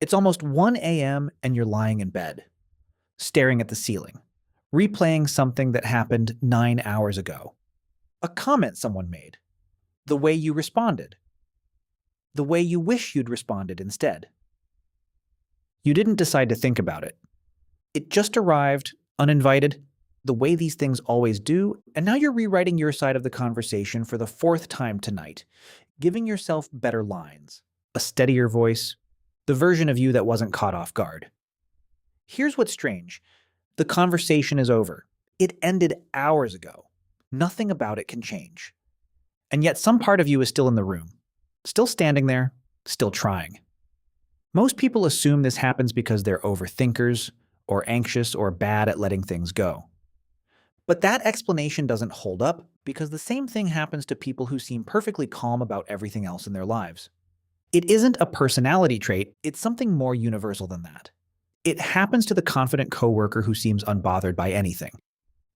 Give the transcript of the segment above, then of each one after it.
It's almost 1 a.m. and you're lying in bed, staring at the ceiling, replaying something that happened 9 hours ago. A comment someone made, the way you responded, the way you wish you'd responded instead. You didn't decide to think about it. It just arrived, uninvited, the way these things always do, and now you're rewriting your side of the conversation for the fourth time tonight, giving yourself better lines, a steadier voice, the version of you that wasn't caught off guard. Here's what's strange. The conversation is over. It ended hours ago. Nothing about it can change. And yet some part of you is still in the room, still standing there, still trying. Most people assume this happens because they're overthinkers, or anxious, or bad at letting things go. But that explanation doesn't hold up because the same thing happens to people who seem perfectly calm about everything else in their lives. It isn't a personality trait, it's something more universal than that. It happens to the confident coworker who seems unbothered by anything.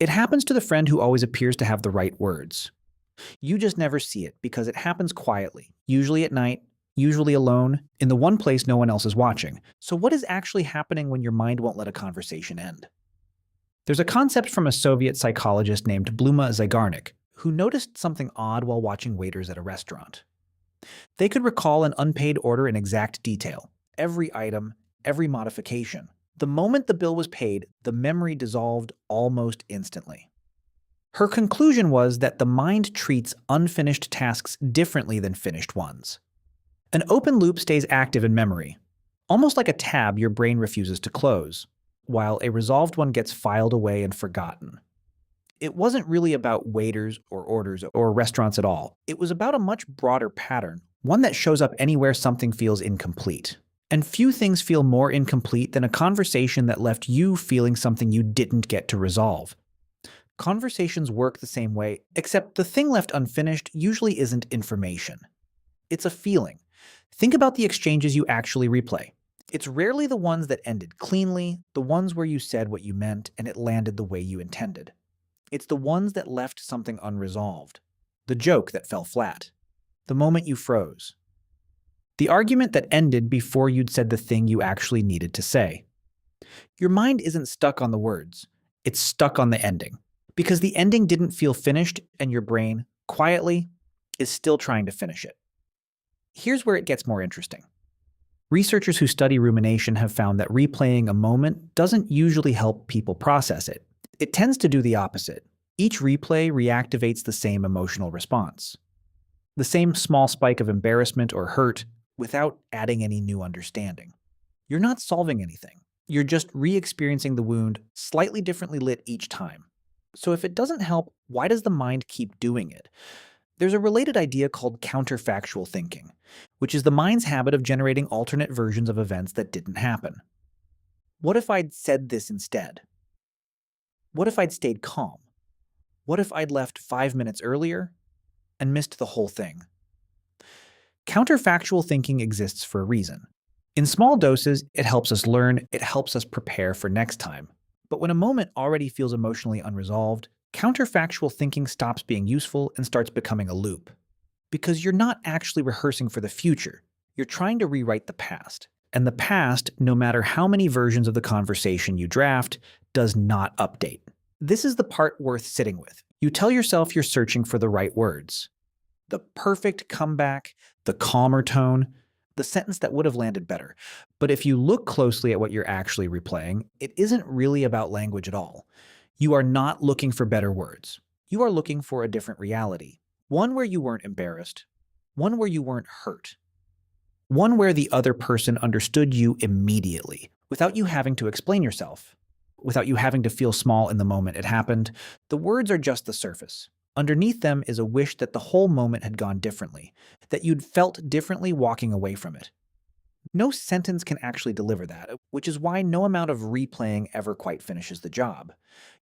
It happens to the friend who always appears to have the right words. You just never see it because it happens quietly, usually at night, usually alone, in the one place no one else is watching. So what is actually happening when your mind won't let a conversation end? There's a concept from a Soviet psychologist named Bluma Zygarnik, who noticed something odd while watching waiters at a restaurant. They could recall an unpaid order in exact detail, every item, every modification. The moment the bill was paid, the memory dissolved almost instantly. Her conclusion was that the mind treats unfinished tasks differently than finished ones. An open loop stays active in memory, almost like a tab your brain refuses to close, while a resolved one gets filed away and forgotten. It wasn't really about waiters or orders or restaurants at all. It was about a much broader pattern, one that shows up anywhere something feels incomplete. And few things feel more incomplete than a conversation that left you feeling something you didn't get to resolve. Conversations work the same way, except the thing left unfinished usually isn't information. It's a feeling. Think about the exchanges you actually replay. It's rarely the ones that ended cleanly, the ones where you said what you meant and it landed the way you intended. It's the ones that left something unresolved. The joke that fell flat. The moment you froze. The argument that ended before you'd said the thing you actually needed to say. Your mind isn't stuck on the words. It's stuck on the ending. Because the ending didn't feel finished and your brain, quietly, is still trying to finish it. Here's where it gets more interesting. Researchers who study rumination have found that replaying a moment doesn't usually help people process it. It tends to do the opposite. Each replay reactivates the same emotional response. The same small spike of embarrassment or hurt without adding any new understanding. You're not solving anything. You're just re-experiencing the wound slightly differently lit each time. So if it doesn't help, why does the mind keep doing it? There's a related idea called counterfactual thinking, which is the mind's habit of generating alternate versions of events that didn't happen. What if I'd said this instead? What if I'd stayed calm? What if I'd left 5 minutes earlier and missed the whole thing? Counterfactual thinking exists for a reason. In small doses, it helps us learn, it helps us prepare for next time. But when a moment already feels emotionally unresolved, counterfactual thinking stops being useful and starts becoming a loop. Because you're not actually rehearsing for the future, you're trying to rewrite the past. And the past, no matter how many versions of the conversation you draft, does not update. This is the part worth sitting with. You tell yourself you're searching for the right words. The perfect comeback, the calmer tone, the sentence that would have landed better. But if you look closely at what you're actually replaying, it isn't really about language at all. You are not looking for better words. You are looking for a different reality. One where you weren't embarrassed. One where you weren't hurt. One where the other person understood you immediately, without you having to explain yourself, without you having to feel small in the moment it happened. The words are just the surface. Underneath them is a wish that the whole moment had gone differently, that you'd felt differently walking away from it. No sentence can actually deliver that, which is why no amount of replaying ever quite finishes the job.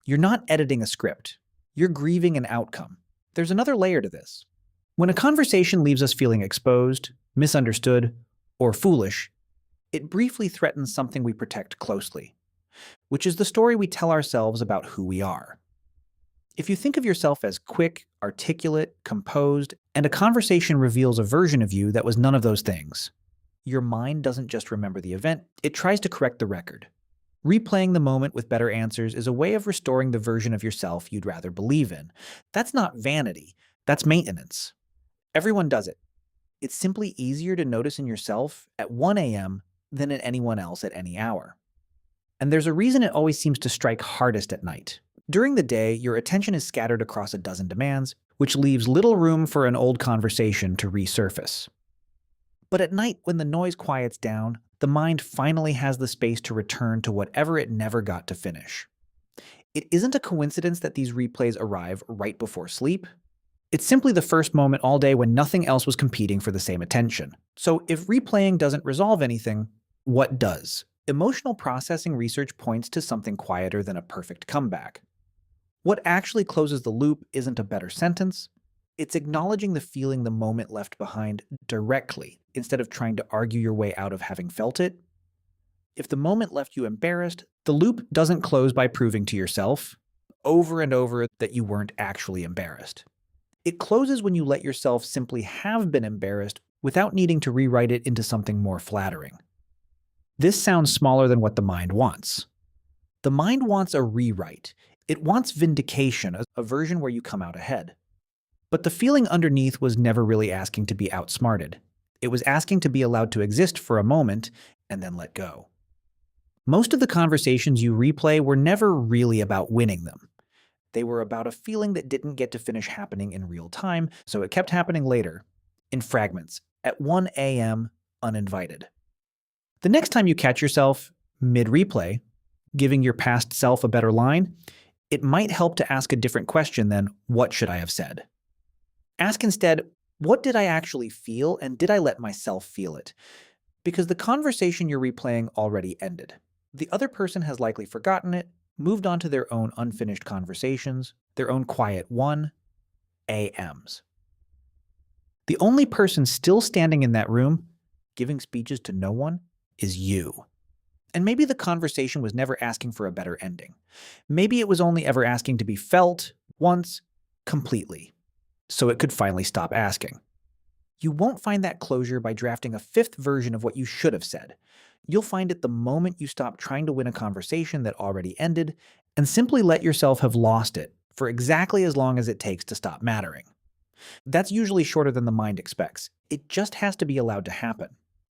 You're not editing a script. You're grieving an outcome. There's another layer to this. When a conversation leaves us feeling exposed, misunderstood, or foolish, it briefly threatens something we protect closely, which is the story we tell ourselves about who we are. If you think of yourself as quick, articulate, composed, and a conversation reveals a version of you that was none of those things, Your mind doesn't just remember the event, it tries to correct the record. Replaying the moment with better answers is a way of restoring the version of yourself you'd rather believe in. That's not vanity, that's maintenance. Everyone does it. It's simply easier to notice in yourself at 1 a.m. than in anyone else at any hour. And there's a reason it always seems to strike hardest at night. During the day, your attention is scattered across a dozen demands, which leaves little room for an old conversation to resurface. But at night, when the noise quiets down, the mind finally has the space to return to whatever it never got to finish. It isn't a coincidence that these replays arrive right before sleep. It's simply the first moment all day when nothing else was competing for the same attention. So if replaying doesn't resolve anything, what does? Emotional processing research points to something quieter than a perfect comeback. What actually closes the loop isn't a better sentence. It's acknowledging the feeling the moment left behind directly, instead of trying to argue your way out of having felt it. If the moment left you embarrassed, the loop doesn't close by proving to yourself over and over that you weren't actually embarrassed. It closes when you let yourself simply have been embarrassed without needing to rewrite it into something more flattering. This sounds smaller than what the mind wants. The mind wants a rewrite. It wants vindication, a version where you come out ahead. But the feeling underneath was never really asking to be outsmarted. It was asking to be allowed to exist for a moment and then let go. Most of the conversations you replay were never really about winning them. They were about a feeling that didn't get to finish happening in real time, so it kept happening later, in fragments, at 1 a.m. uninvited. The next time you catch yourself, mid-replay, giving your past self a better line, it might help to ask a different question than, what should I have said? Ask instead, what did I actually feel, and did I let myself feel it? Because the conversation you're replaying already ended. The other person has likely forgotten it, moved on to their own unfinished conversations, their own quiet 1 a.m.s. The only person still standing in that room, giving speeches to no one, is you. And maybe the conversation was never asking for a better ending. Maybe it was only ever asking to be felt once, completely, so it could finally stop asking. You won't find that closure by drafting a fifth version of what you should have said. You'll find it the moment you stop trying to win a conversation that already ended and simply let yourself have lost it for exactly as long as it takes to stop mattering. That's usually shorter than the mind expects. It just has to be allowed to happen.